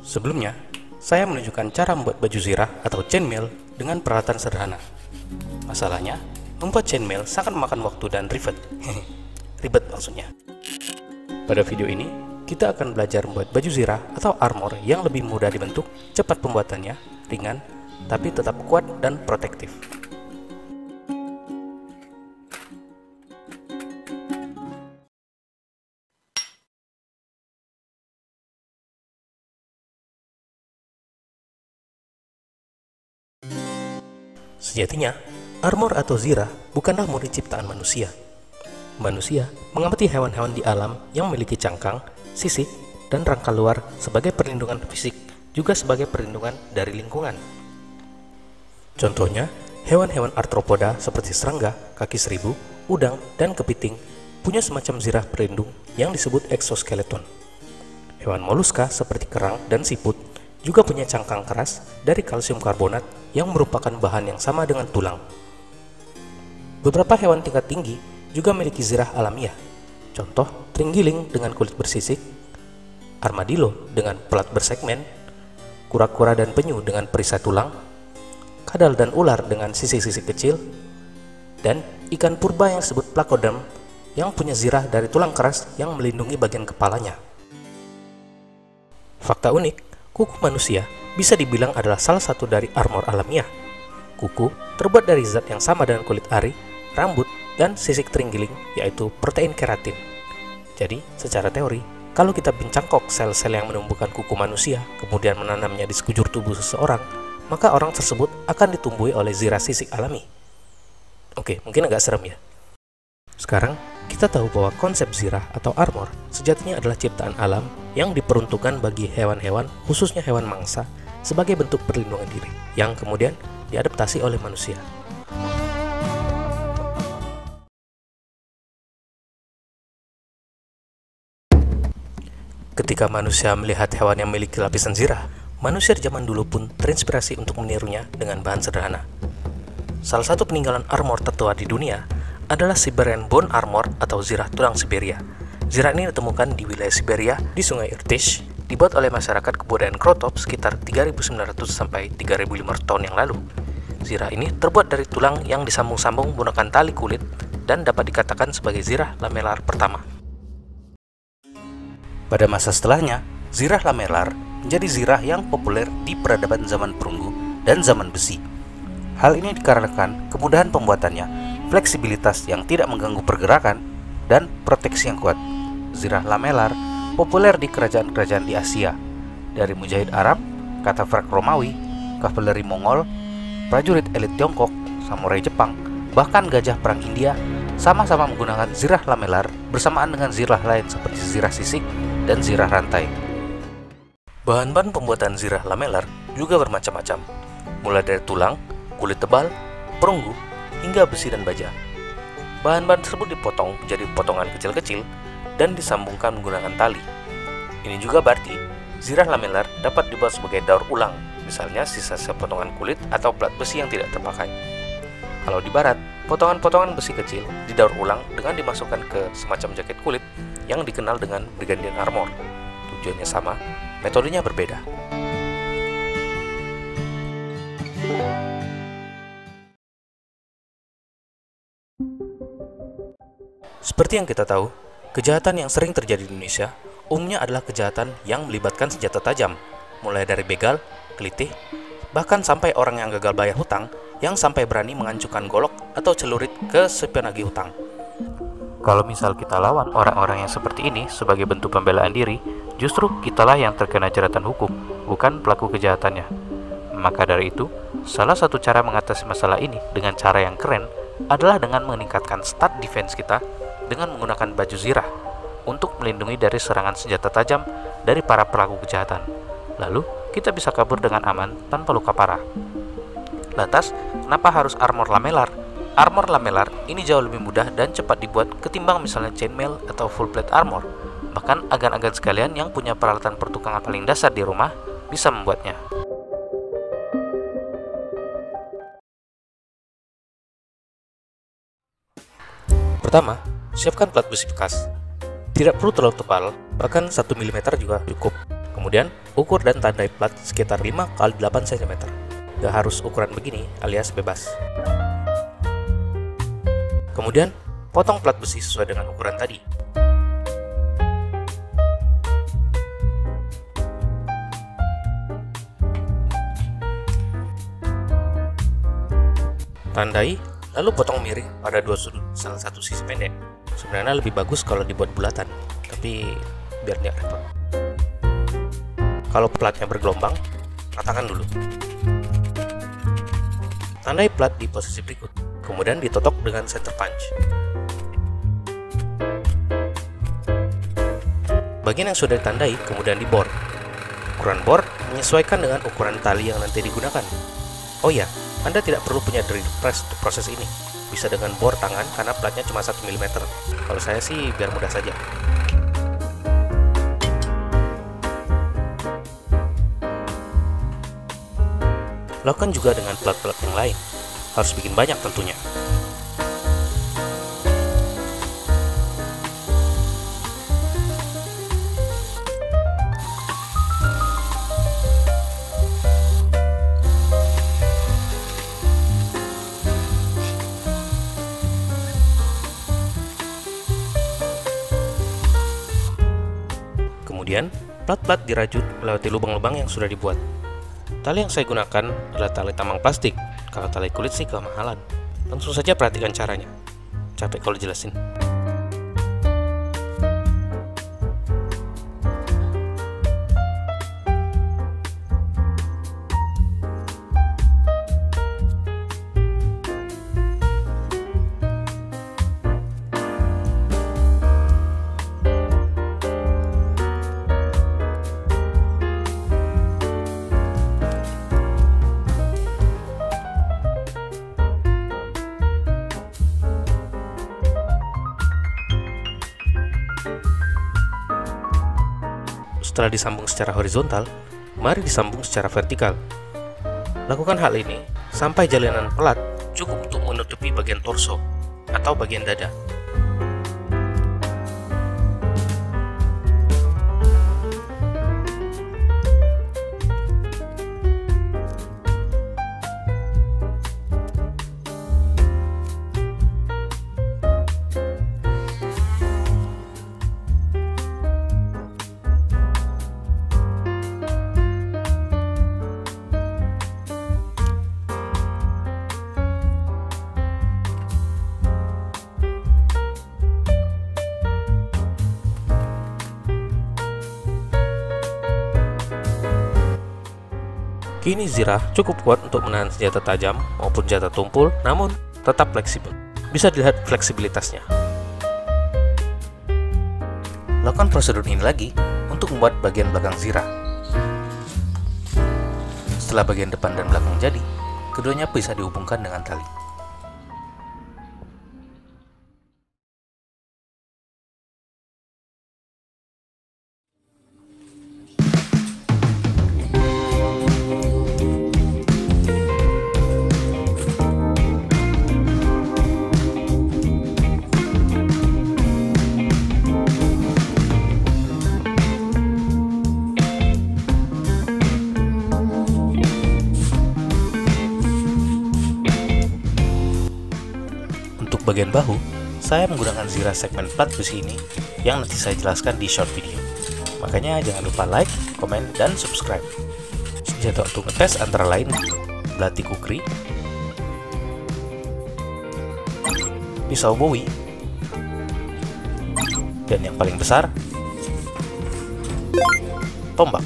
Sebelumnya, saya menunjukkan cara membuat baju zirah atau chainmail dengan peralatan sederhana. Masalahnya, membuat chainmail sangat memakan waktu dan ribet. Ribet maksudnya. Pada video ini, kita akan belajar membuat baju zirah atau armor yang lebih mudah dibentuk, cepat pembuatannya, ringan, tapi tetap kuat dan protektif. Sejatinya, armor atau zirah bukanlah murni ciptaan manusia. Manusia mengamati hewan-hewan di alam yang memiliki cangkang, sisik, dan rangka luar sebagai perlindungan fisik, juga sebagai perlindungan dari lingkungan. Contohnya, hewan-hewan arthropoda seperti serangga, kaki seribu, udang, dan kepiting punya semacam zirah pelindung yang disebut exoskeleton. Hewan moluska seperti kerang dan siput juga punya cangkang keras dari kalsium karbonat yang merupakan bahan yang sama dengan tulang. Beberapa hewan tingkat tinggi juga memiliki zirah alamiah. Contoh, terenggiling dengan kulit bersisik, armadillo dengan pelat bersegmen, kura-kura dan penyu dengan perisai tulang, kadal dan ular dengan sisik-sisik kecil, dan ikan purba yang disebut placoderm yang punya zirah dari tulang keras yang melindungi bagian kepalanya. Fakta unik, kuku manusia bisa dibilang adalah salah satu dari armor alamiah. Kuku terbuat dari zat yang sama dengan kulit ari, rambut, dan sisik terenggiling, yaitu protein keratin. Jadi, secara teori, kalau kita mencangkok sel-sel yang menumbuhkan kuku manusia, kemudian menanamnya di sekujur tubuh seseorang, maka orang tersebut akan ditumbuhi oleh zirah sisik alami. Oke, mungkin agak serem ya. Sekarang, kita tahu bahwa konsep zirah atau armor sejatinya adalah ciptaan alam yang diperuntukkan bagi hewan-hewan, khususnya hewan mangsa, sebagai bentuk perlindungan diri, yang kemudian diadaptasi oleh manusia. Ketika manusia melihat hewan yang memiliki lapisan zirah, manusia di zaman dulu pun terinspirasi untuk menirunya dengan bahan sederhana. Salah satu peninggalan armor tertua di dunia adalah Siberian Bone Armor atau zirah tulang Siberia. Zirah ini ditemukan di wilayah Siberia di Sungai Irtysh, dibuat oleh masyarakat kebudayaan Krotov sekitar 3.900 sampai 3.500 tahun yang lalu. Zirah ini terbuat dari tulang yang disambung-sambung menggunakan tali kulit dan dapat dikatakan sebagai zirah lamelar pertama. Pada masa setelahnya, zirah lamelar menjadi zirah yang populer di peradaban zaman perunggu dan zaman besi. Hal ini dikarenakan kemudahan pembuatannya, fleksibilitas yang tidak mengganggu pergerakan, dan proteksi yang kuat. Zirah lamelar populer di kerajaan-kerajaan di Asia, dari mujahid Arab, katafrak Romawi, kavaleri Mongol, prajurit elit Tiongkok, samurai Jepang, bahkan gajah perang India, sama-sama menggunakan zirah lamelar bersamaan dengan zirah lain seperti zirah sisik dan zirah rantai. Bahan-bahan pembuatan zirah lamelar juga bermacam-macam, mulai dari tulang, kulit tebal, perunggu, hingga besi dan baja. Bahan-bahan tersebut dipotong menjadi potongan kecil-kecil dan disambungkan menggunakan tali. Ini juga berarti zirah lamelar dapat dibuat sebagai daur ulang, misalnya sisa-sisa potongan kulit atau plat besi yang tidak terpakai. Kalau di barat, potongan-potongan besi kecil didaur ulang dengan dimasukkan ke semacam jaket kulit yang dikenal dengan Brigandian Armor. Tujuannya sama, metodenya berbeda. Seperti yang kita tahu, kejahatan yang sering terjadi di Indonesia umumnya adalah kejahatan yang melibatkan senjata tajam, mulai dari begal, kelitih, bahkan sampai orang yang gagal bayar hutang yang sampai berani mengancurkan golok atau celurit ke si penagih hutang. Kalau misal kita lawan orang-orang yang seperti ini sebagai bentuk pembelaan diri, justru kitalah yang terkena jeratan hukum, bukan pelaku kejahatannya. Maka dari itu, salah satu cara mengatasi masalah ini dengan cara yang keren adalah dengan meningkatkan stat defense kita dengan menggunakan baju zirah untuk melindungi dari serangan senjata tajam dari para pelaku kejahatan. Lalu, kita bisa kabur dengan aman tanpa luka parah. Lantas, kenapa harus armor lamelar? Armor lamelar ini jauh lebih mudah dan cepat dibuat ketimbang misalnya chainmail atau full plate armor. Bahkan agan-agan sekalian yang punya peralatan pertukangan paling dasar di rumah bisa membuatnya. Pertama, siapkan plat besi bekas. Tidak perlu terlalu tebal, bahkan 1 mm juga cukup. Kemudian, Ukur dan tandai plat sekitar 5 x 8 cm. Gak harus ukuran begini alias bebas. Kemudian, potong plat besi sesuai dengan ukuran tadi. Tandai, lalu potong miring pada dua sudut salah satu sisi pendek. Sebenarnya lebih bagus kalau dibuat bulatan, tapi biar nggak repot. Kalau platnya bergelombang, ratakan dulu. Tandai plat di posisi berikut, kemudian ditotok dengan center punch. Bagian yang sudah ditandai kemudian dibor. Ukuran bor menyesuaikan dengan ukuran tali yang nanti digunakan. Oh ya, Anda tidak perlu punya drill press untuk proses ini. Bisa dengan bor tangan karena platnya cuma 1 mm. Kalau saya sih biar mudah saja. Lakukan juga dengan plat-plat yang lain. Harus bikin banyak tentunya. Kemudian, plat-plat dirajut melewati lubang-lubang yang sudah dibuat. Tali yang saya gunakan adalah tali tambang plastik. Kalau tali kulit sih kemahalan. Langsung saja perhatikan caranya. Capek kalau jelasin. Setelah disambung secara horizontal, mari disambung secara vertikal. Lakukan hal ini sampai jalinan pelat cukup untuk menutupi bagian torso atau bagian dada. Kini zirah cukup kuat untuk menahan senjata tajam maupun senjata tumpul, namun tetap fleksibel. Bisa dilihat fleksibilitasnya. Lakukan prosedur ini lagi untuk membuat bagian belakang zirah. Setelah bagian depan dan belakang jadi, keduanya bisa dihubungkan dengan tali. Bagian bahu, saya menggunakan zirah segmen plat besi ini yang nanti saya jelaskan di short video. Makanya jangan lupa like, komen, dan subscribe. Senjata untuk ngetes antara lain belati kukri, pisau bowie, dan yang paling besar, tombak.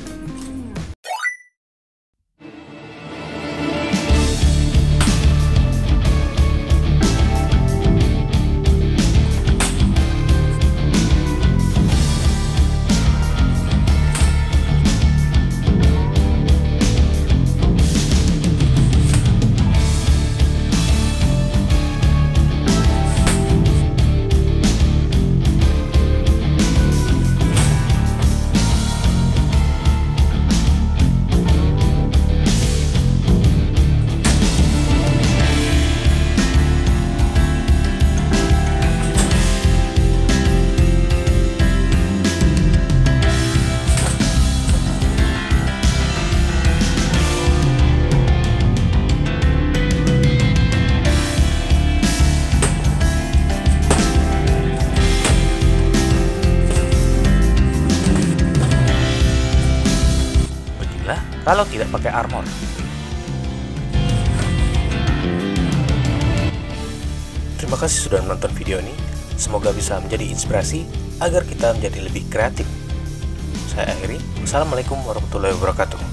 kalau tidak pakai armor. Terima kasih sudah menonton video ini. Semoga bisa menjadi inspirasi agar kita menjadi lebih kreatif. Saya akhiri. Wassalamualaikum warahmatullahi wabarakatuh.